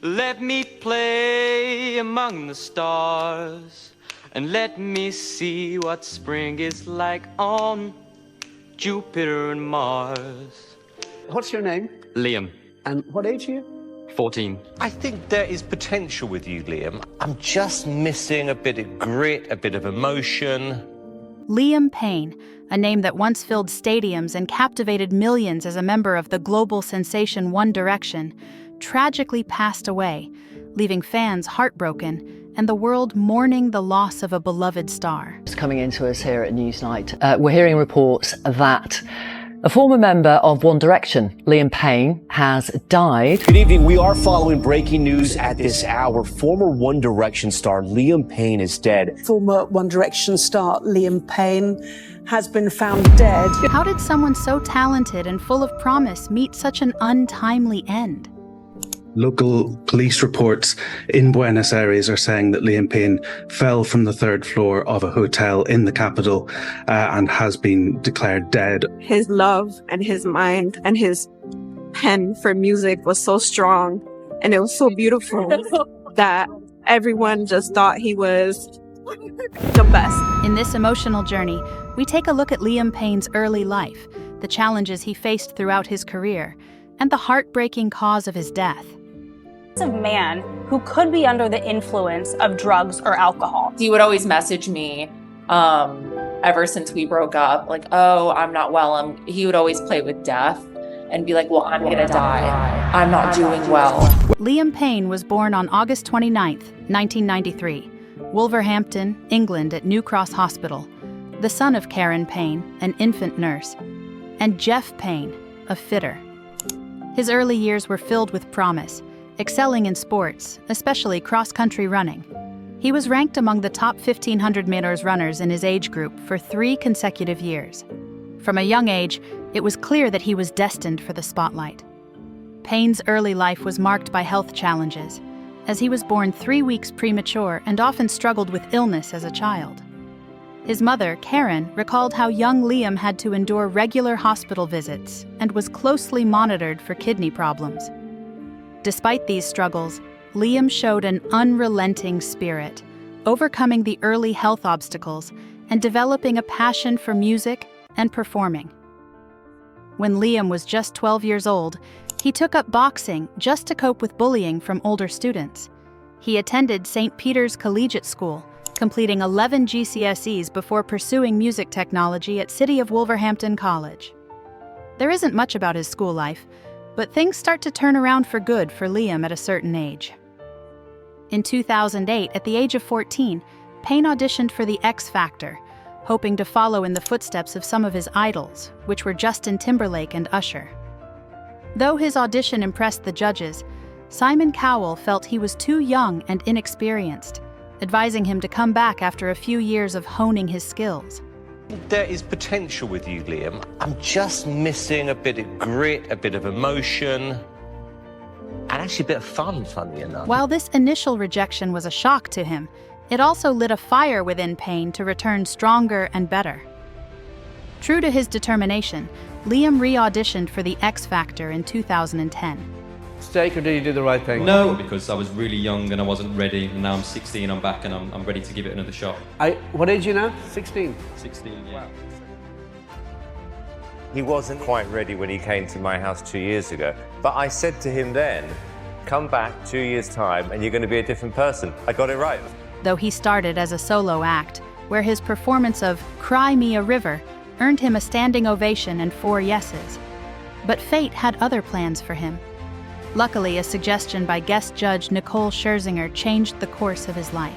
Let me play among the stars, and let me see what spring is like on Jupiter and Mars. What's your name? Liam, And what age are you? 14. I think there is potential with you, Liam. I'm just missing a bit of grit, a bit of emotion. Liam Payne, a name that once filled stadiums and captivated millions as a member of the global sensation One Direction, tragically passed away, leaving fans heartbroken and the world mourning the loss of a beloved star. It's coming into us here at Newsnight. We're hearing reports that a former member of One Direction, Liam Payne, has died. Good evening. We are following breaking news at this hour. Former One Direction star Liam Payne is dead. Former One Direction star Liam Payne has been found dead. How did someone so talented and full of promise meet such an untimely end? Local police reports in Buenos Aires are saying that Liam Payne fell from the third floor of a hotel in the capital and has been declared dead. His love and his mind and his pen for music was so strong, and it was so beautiful that everyone just thought he was the best. In this emotional journey, we take a look at Liam Payne's early life, the challenges he faced throughout his career, and the heartbreaking cause of his death. A man who could be under the influence of drugs or alcohol. He would always message me ever since we broke up, like, oh, I'm not well. He would always play with death and be like, well, I'm gonna die. I'm not doing well. Liam Payne was born on August 29th, 1993, Wolverhampton, England at New Cross Hospital, the son of Karen Payne, an infant nurse, and Jeff Payne, a fitter. His early years were filled with promise, excelling in sports, especially cross-country running. He was ranked among the top 1,500 meters runners in his age group for 3 consecutive years. From a young age, it was clear that he was destined for the spotlight. Payne's early life was marked by health challenges, as he was born 3 weeks premature and often struggled with illness as a child. His mother, Karen, recalled how young Liam had to endure regular hospital visits and was closely monitored for kidney problems. Despite these struggles, Liam showed an unrelenting spirit, overcoming the early health obstacles and developing a passion for music and performing. When Liam was just 12 years old, he took up boxing just to cope with bullying from older students. He attended St. Peter's Collegiate School, completing 11 GCSEs before pursuing music technology at City of Wolverhampton College. There isn't much about his school life, but things start to turn around for good for Liam at a certain age. In 2008, at the age of 14, Payne auditioned for The X Factor, hoping to follow in the footsteps of some of his idols, which were Justin Timberlake and Usher. Though his audition impressed the judges, Simon Cowell felt he was too young and inexperienced, advising him to come back after a few years of honing his skills. There is potential with you, Liam. I'm just missing a bit of grit, a bit of emotion, and actually a bit of fun, funny enough. While this initial rejection was a shock to him, it also lit a fire within Payne to return stronger and better. True to his determination, Liam re-auditioned for The X Factor in 2010. Mistake, or did you do the right thing? No, because I was really young and I wasn't ready, and now I'm 16, I'm back and I'm ready to give it another shot. What age are you now? 16? 16, yeah. Wow. He wasn't quite ready when he came to my house 2 years ago, but I said to him then, come back 2 years' time and you're going to be a different person. I got it right. Though he started as a solo act, where his performance of Cry Me a River earned him a standing ovation and 4 yeses. But fate had other plans for him. Luckily, a suggestion by guest judge Nicole Scherzinger changed the course of his life,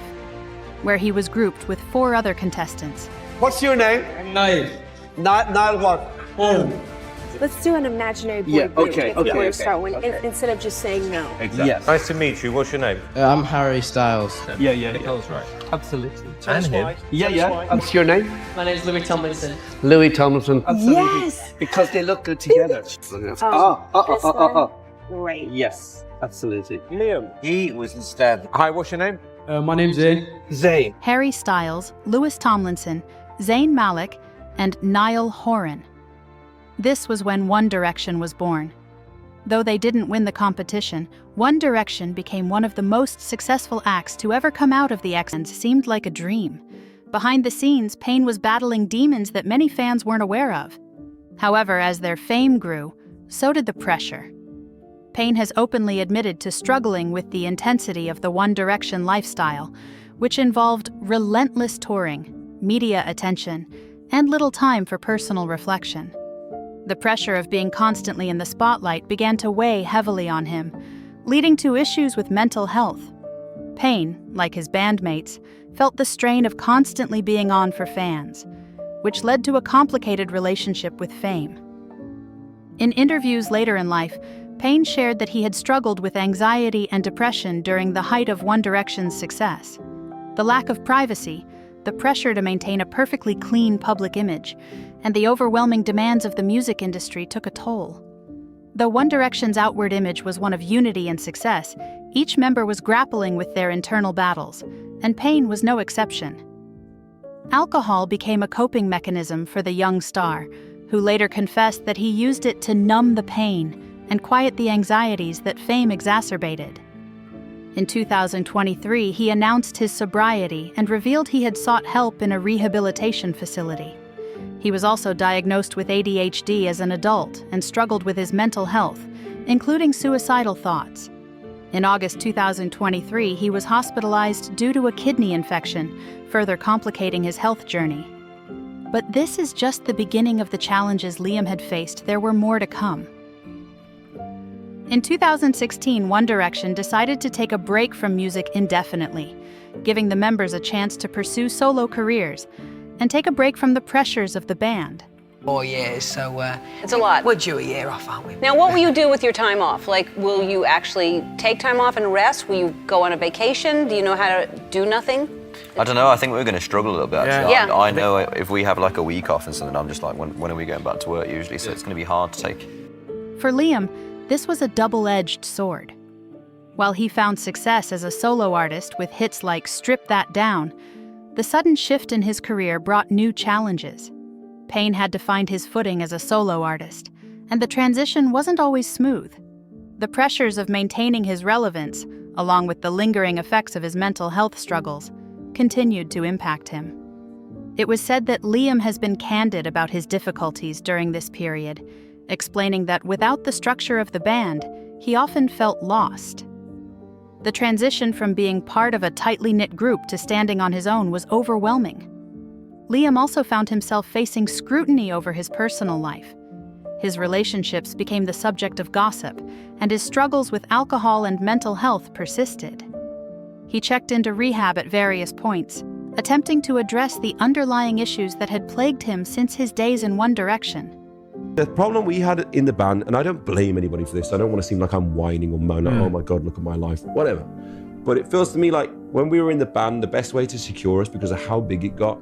where he was grouped with 4 other contestants. What's your name? Niall. Niall what? Let's do an imaginary boy Yeah, group okay, if you okay, want to start one, instead of just saying no. Exactly. Yes. Nice to meet you. What's your name? I'm Harry Styles. Yeah. Nicole's right. Absolutely. And him. Yeah. What's your name? My name is Louis Tomlinson. Louis Tomlinson. Absolutely. Yes! Because they look good together. Great. Yes, absolutely. Liam. He was instead. Hi, what's your name? My name's Zane. Zane. Harry Styles, Louis Tomlinson, Zayn Malik, and Niall Horan. This was when One Direction was born. Though they didn't win the competition, One Direction became one of the most successful acts to ever come out of the X, and seemed like a dream. Behind the scenes, Payne was battling demons that many fans weren't aware of. However, as their fame grew, so did the pressure. Payne has openly admitted to struggling with the intensity of the One Direction lifestyle, which involved relentless touring, media attention, and little time for personal reflection. The pressure of being constantly in the spotlight began to weigh heavily on him, leading to issues with mental health. Payne, like his bandmates, felt the strain of constantly being on for fans, which led to a complicated relationship with fame. In interviews later in life, Payne shared that he had struggled with anxiety and depression during the height of One Direction's success. The lack of privacy, the pressure to maintain a perfectly clean public image, and the overwhelming demands of the music industry took a toll. Though One Direction's outward image was one of unity and success, each member was grappling with their internal battles, and Payne was no exception. Alcohol became a coping mechanism for the young star, who later confessed that he used it to numb the pain and quiet the anxieties that fame exacerbated. In 2023, he announced his sobriety and revealed he had sought help in a rehabilitation facility. He was also diagnosed with ADHD as an adult and struggled with his mental health, including suicidal thoughts. In August 2023, he was hospitalized due to a kidney infection, further complicating his health journey. But this is just the beginning of the challenges Liam had faced. There were more to come. In 2016, One Direction decided to take a break from music indefinitely, giving the members a chance to pursue solo careers and take a break from the pressures of the band. 4 years, so it's a lot. We're due a year off, aren't we? Now, what will you do with your time off? Like, will you actually take time off and rest? Will you go on a vacation? Do you know how to do nothing? I don't know. I think we're going to struggle a little bit, actually. Yeah. I know if we have like a week off and something, I'm just like, when are we going back to work usually? So it's going to be hard to take. For Liam, this was a double-edged sword. While he found success as a solo artist with hits like Strip That Down, the sudden shift in his career brought new challenges. Payne had to find his footing as a solo artist, and the transition wasn't always smooth. The pressures of maintaining his relevance, along with the lingering effects of his mental health struggles, continued to impact him. It was said that Liam has been candid about his difficulties during this period, explaining that without the structure of the band, he often felt lost. The transition from being part of a tightly knit group to standing on his own was overwhelming. Liam also found himself facing scrutiny over his personal life. His relationships became the subject of gossip, and his struggles with alcohol and mental health persisted. He checked into rehab at various points, attempting to address the underlying issues that had plagued him since his days in One Direction. The problem we had in the band, and I don't blame anybody for this, I don't want to seem like I'm whining or moaning, oh my God, look at my life, whatever. But it feels to me like when we were in the band, the best way to secure us, because of how big it got,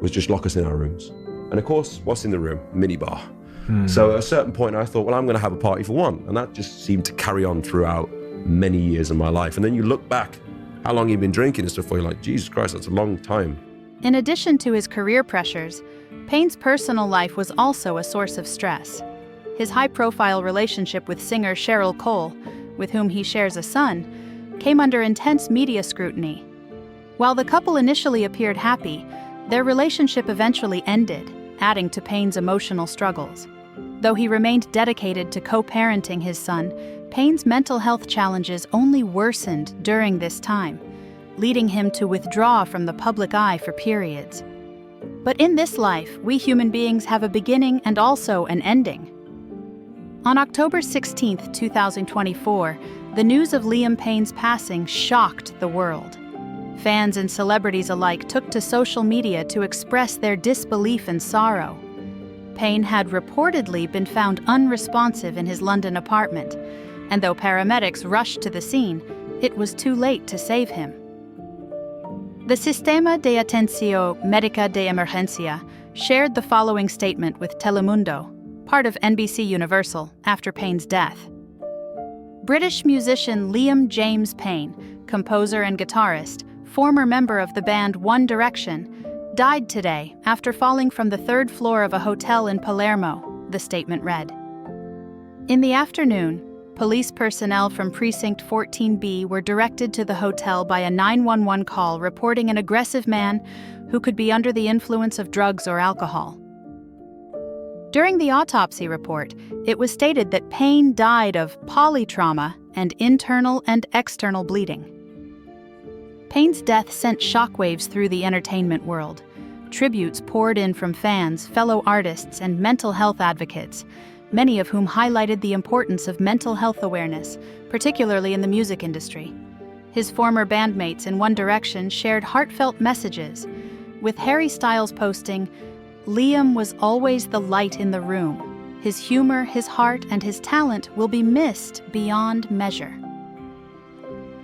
was just lock us in our rooms. And of course, what's in the room? Minibar. So at a certain point, I thought, well, I'm going to have a party for one. And that just seemed to carry on throughout many years of my life. And then you look back, how long you've been drinking and stuff, where you're like, Jesus Christ, that's a long time. In addition to his career pressures, Payne's personal life was also a source of stress. His high-profile relationship with singer Cheryl Cole, with whom he shares a son, came under intense media scrutiny. While the couple initially appeared happy, their relationship eventually ended, adding to Payne's emotional struggles. Though he remained dedicated to co-parenting his son, Payne's mental health challenges only worsened during this time, leading him to withdraw from the public eye for periods. But in this life, we human beings have a beginning and also an ending. On October 16, 2024, the news of Liam Payne's passing shocked the world. Fans and celebrities alike took to social media to express their disbelief and sorrow. Payne had reportedly been found unresponsive in his London apartment, and though paramedics rushed to the scene, it was too late to save him. The Sistema de Atención Médica de Emergencia shared the following statement with Telemundo, part of NBC Universal, after Payne's death. British musician Liam James Payne, composer and guitarist, former member of the band One Direction, died today after falling from the 3rd floor of a hotel in Palermo, the statement read. In the afternoon, Police personnel from Precinct 14B were directed to the hotel by a 911 call reporting an aggressive man who could be under the influence of drugs or alcohol. During the autopsy report, it was stated that Payne died of polytrauma and internal and external bleeding. Payne's death sent shockwaves through the entertainment world. Tributes poured in from fans, fellow artists, and mental health advocates, many of whom highlighted the importance of mental health awareness, particularly in the music industry. His former bandmates in One Direction shared heartfelt messages, with Harry Styles posting, "Liam was always the light in the room. His humor, his heart, and his talent will be missed beyond measure."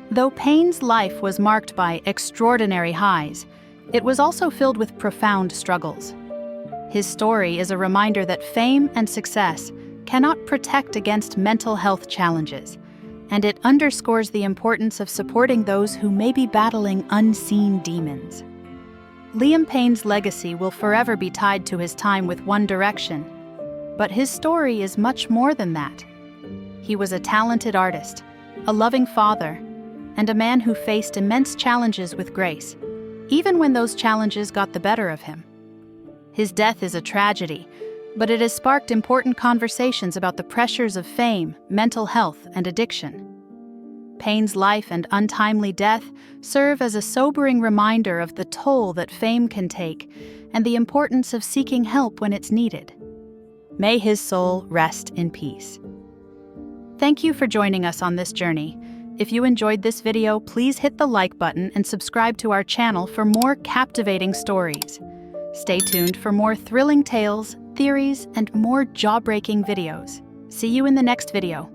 Though Payne's life was marked by extraordinary highs, it was also filled with profound struggles. His story is a reminder that fame and success cannot protect against mental health challenges, and it underscores the importance of supporting those who may be battling unseen demons. Liam Payne's legacy will forever be tied to his time with One Direction, but his story is much more than that. He was a talented artist, a loving father, and a man who faced immense challenges with grace, even when those challenges got the better of him. His death is a tragedy, but it has sparked important conversations about the pressures of fame, mental health, and addiction. Payne's life and untimely death serve as a sobering reminder of the toll that fame can take and the importance of seeking help when it's needed. May his soul rest in peace. Thank you for joining us on this journey. If you enjoyed this video, please hit the like button and subscribe to our channel for more captivating stories. Stay tuned for more thrilling tales, theories, and more jaw-breaking videos. See you in the next video.